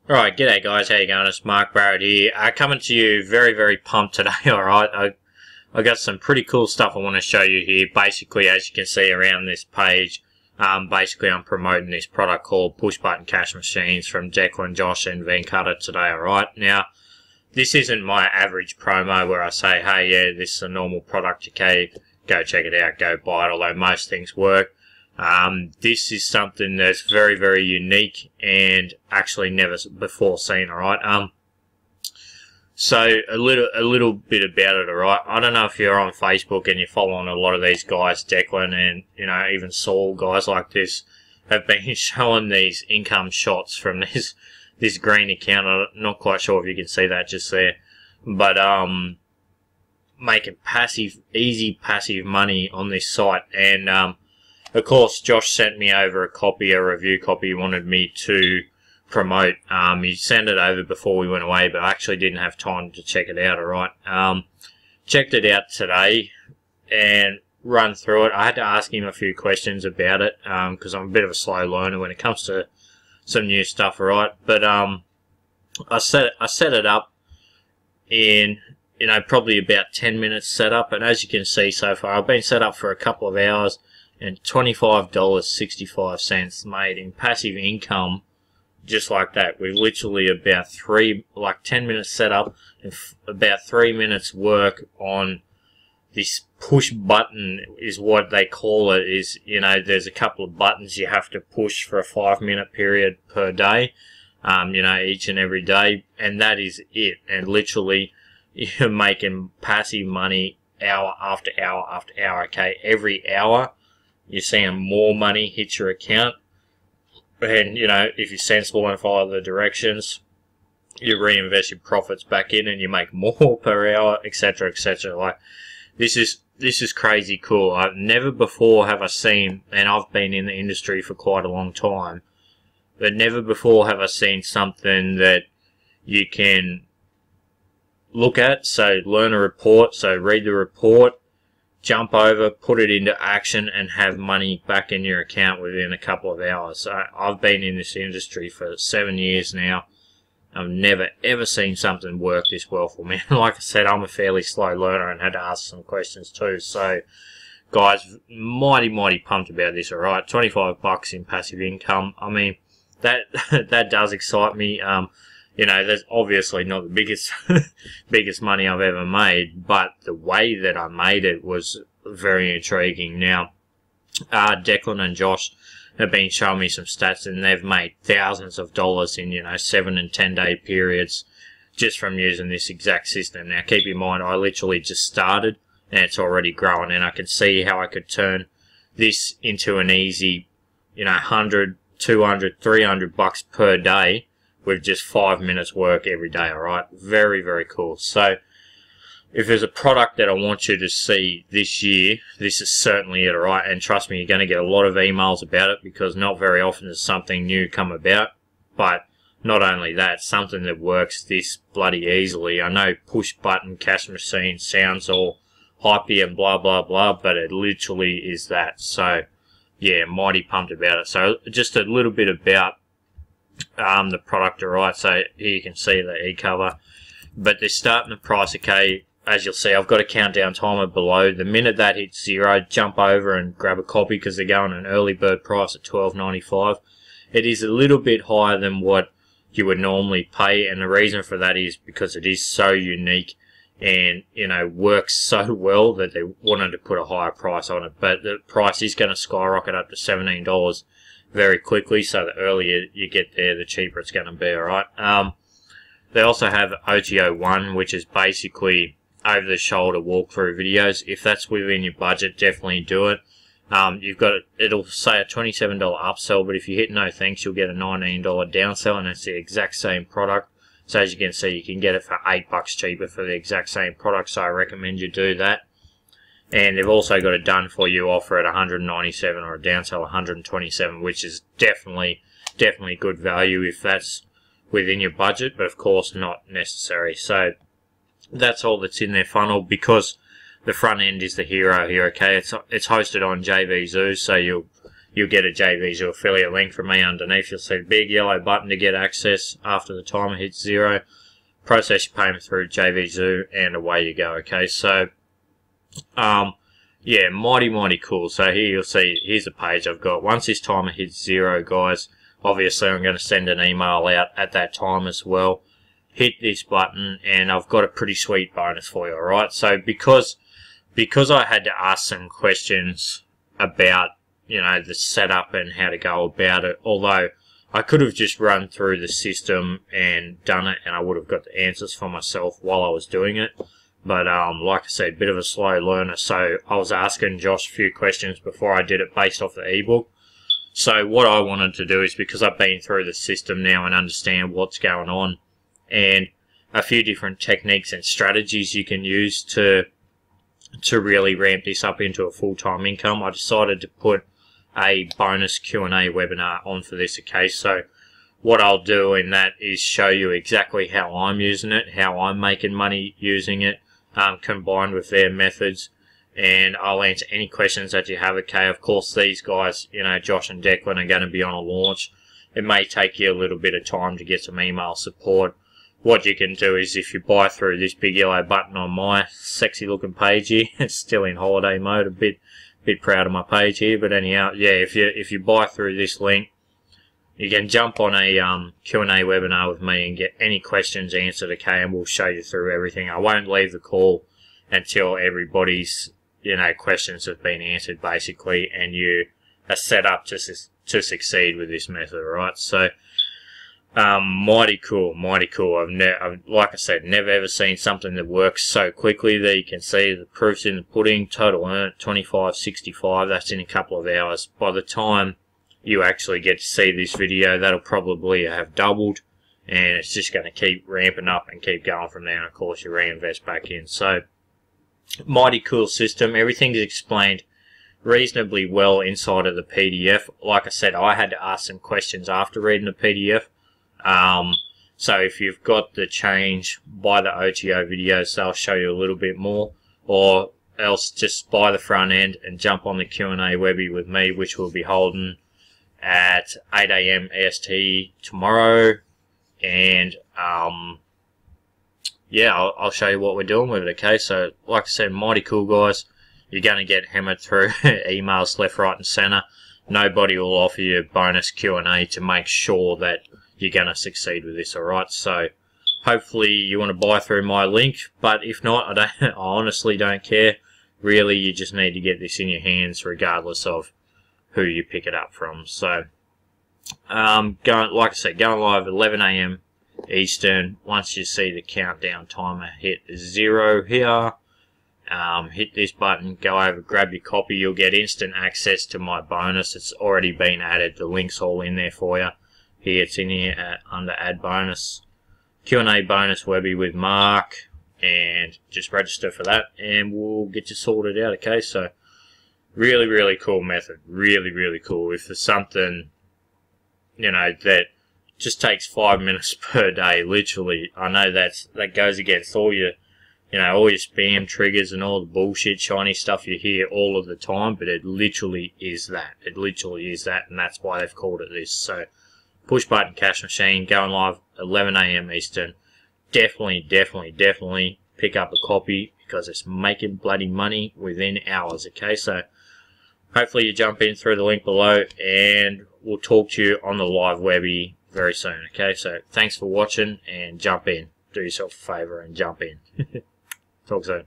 Alright, g'day guys, how you going? It's Mark Barrett here. Coming to you very pumped today, alright? I got some pretty cool stuff I want to show you here. Basically, as you can see around this page, basically I'm promoting this product called Push Button Cash Machines from Declan, Josh and Venkata today, alright? Now, this isn't my average promo where I say, hey, yeah, this is a normal product, okay, go check it out, go buy it, although most things work. This is something that's very unique and actually never before seen, alright? So a little bit about it, alright? I don't know if you're on Facebook and you're following a lot of these guys, Declan and, you know, even Saul, guys like this, have been showing these income shots from this green account. I'm not quite sure if you can see that just there. But, making easy passive money on this site. And, of course, Josh sent me over a review copy he wanted me to promote. He sent it over before we went away, but I actually didn't have time to check it out, alright? Checked it out today and run through it. I had to ask him a few questions about it, because I'm a bit of a slow learner when it comes to some new stuff, alright? But, I set it up in, you know, probably about 10 minutes setup, and as you can see so far, I've been set up for a couple of hours, and $25.65 made in passive income just like that. We've literally about 10 minutes setup and about 3 minutes work on this push button is what they call it. Is, you know, there's a couple of buttons you have to push for a 5-minute period per day, you know, each and every day, and that is it. And literally you're making passive money hour after hour after hour, okay? Every hour you're seeing more money hit your account, and, you know, if you're sensible and follow the directions, you reinvest your profits back in and you make more per hour, etc, etc. Like, this is crazy cool. I've never before have I seen, and I've been in the industry for quite a long time, but never before have I seen something that you can look at. So learn a report, so read the report, jump over, put it into action, and have money back in your account within a couple of hours. I've been in this industry for 7 years now. I've never ever seen something work this well for me. Like I said, I'm a fairly slow learner and had to ask some questions too. So, guys, mighty pumped about this. Alright, $25 in passive income. I mean, that does excite me. You know, that's obviously not the biggest money I've ever made, but the way that I made it was very intriguing. Now, Declan and Josh have been showing me some stats, and they've made thousands of dollars in, you know, 7 and 10 day periods just from using this exact system. Now, keep in mind, I literally just started, and it's already growing, and I can see how I could turn this into an easy, you know, 100, 200, 300 bucks per day with just 5 minutes work every day, alright? Very cool. So, if there's a product that I want you to see this year, this is certainly it, alright? And trust me, you're going to get a lot of emails about it, because not very often does something new come about. But not only that, something that works this bloody easily. I know push button cash machine sounds all hypey and blah blah, but it literally is that. So, yeah, mighty pumped about it. So, just a little bit about the product, alright? So here you can see the e-cover, but they're starting the price, okay? As you'll see, I've got a countdown timer below. The minute that hits 0, jump over and grab a copy, because they're going an early bird price at $12.95. It is a little bit higher than what you would normally pay, and the reason for that is because it is so unique and, you know, works so well that they wanted to put a higher price on it. But the price is going to skyrocket up to $17 very quickly, so the earlier you get there, the cheaper it's going to be, alright? They also have OTO 1, which is basically over-the-shoulder walkthrough videos. If that's within your budget, definitely do it. You've got it'll say a $27 upsell, but if you hit no thanks, you'll get a $19 downsell, and it's the exact same product. So as you can see, you can get it for $8 cheaper for the exact same product, so I recommend you do that. And they've also got a done for you offer at $197 or a downsell $127, which is definitely good value if that's within your budget, but of course not necessary. So that's all that's in their funnel, because the front end is the hero here, okay? It's hosted on JVZoo, so you'll you'll get a JVZoo affiliate link from me underneath. You'll see the big yellow button to get access after the timer hits 0. Process your payment through JVZoo, and away you go. Okay, so yeah, mighty cool. So here you'll see, here's the page I've got. Once this timer hits 0, guys, obviously I'm going to send an email out at that time as well. Hit this button and I've got a pretty sweet bonus for you. Alright, so because I had to ask some questions about, you know, the setup and how to go about it, although I could have just run through the system and done it, and I would have got the answers for myself while I was doing it. But like I said, bit of a slow learner, so I was asking Josh a few questions before I did it based off the ebook. So what I wanted to do is, because I've been through the system now and understand what's going on, and a few different techniques and strategies you can use to really ramp this up into a full-time income, I decided to put a bonus Q&A webinar on for this. Okay, so what I'll do in that is show you exactly how I'm using it, how I'm making money using it, combined with their methods, and I'll answer any questions that you have. Okay, of course these guys, you know, Josh and Declan, are going to be on a launch. It may take you a little bit of time to get some email support. What you can do is, if you buy through this big yellow button on my sexy looking page here, it's still in holiday mode, a bit proud of my page here, but anyhow, yeah, if you buy through this link, you can jump on a Q&A webinar with me and get any questions answered, okay, and we'll show you through everything. I won't leave the call until everybody's, you know, questions have been answered, basically, and you are set up to succeed with this method, right? So, mighty cool. I've, like I said, never ever seen something that works so quickly. There you can see the proof's in the pudding. Total earned $25.65. That's in a couple of hours. By the time you actually get to see this video, that'll probably have doubled, and it's just going to keep ramping up and keep going from there. And of course, you reinvest back in. So, mighty cool system. Everything's explained reasonably well inside of the PDF. Like I said, I had to ask some questions after reading the PDF. So if you've got the change, buy the OTO videos, they'll show you a little bit more, or else just buy the front end and jump on the Q&A Webby with me, which we'll be holding at 8 AM EST tomorrow, and yeah, I'll show you what we're doing with it. Okay, so like I said, mighty cool, guys. You're going to get hammered through emails left, right and center. Nobody will offer you bonus Q&A to make sure that you're going to succeed with this. Alright, so hopefully you want to buy through my link, but if not, I honestly don't care. Really, you just need to get this in your hands regardless of who you pick it up from. So like I said, going live at 11 AM Eastern. Once you see the countdown timer hit 0 here, hit this button, go over, grab your copy. You'll get instant access to my bonus. It's already been added. The link's all in there for you. Here, it's in here under add bonus, Q&A bonus Webby with Mark, and just register for that and we'll get you sorted out. Okay, so really cool method, really cool. If there's something, you know, that just takes 5 minutes per day, literally, I know that goes against all your, you know, all your spam triggers and all the bullshit shiny stuff you hear all of the time, but it literally is that. It literally is that, and that's why they've called it this. So, push button cash machine, going live 11 AM Eastern. Definitely pick up a copy, because it's making bloody money within hours. Okay, so hopefully you jump in through the link below, and we'll talk to you on the live Webby very soon. Okay, so thanks for watching, and jump in. Do yourself a favor and jump in. Talk soon.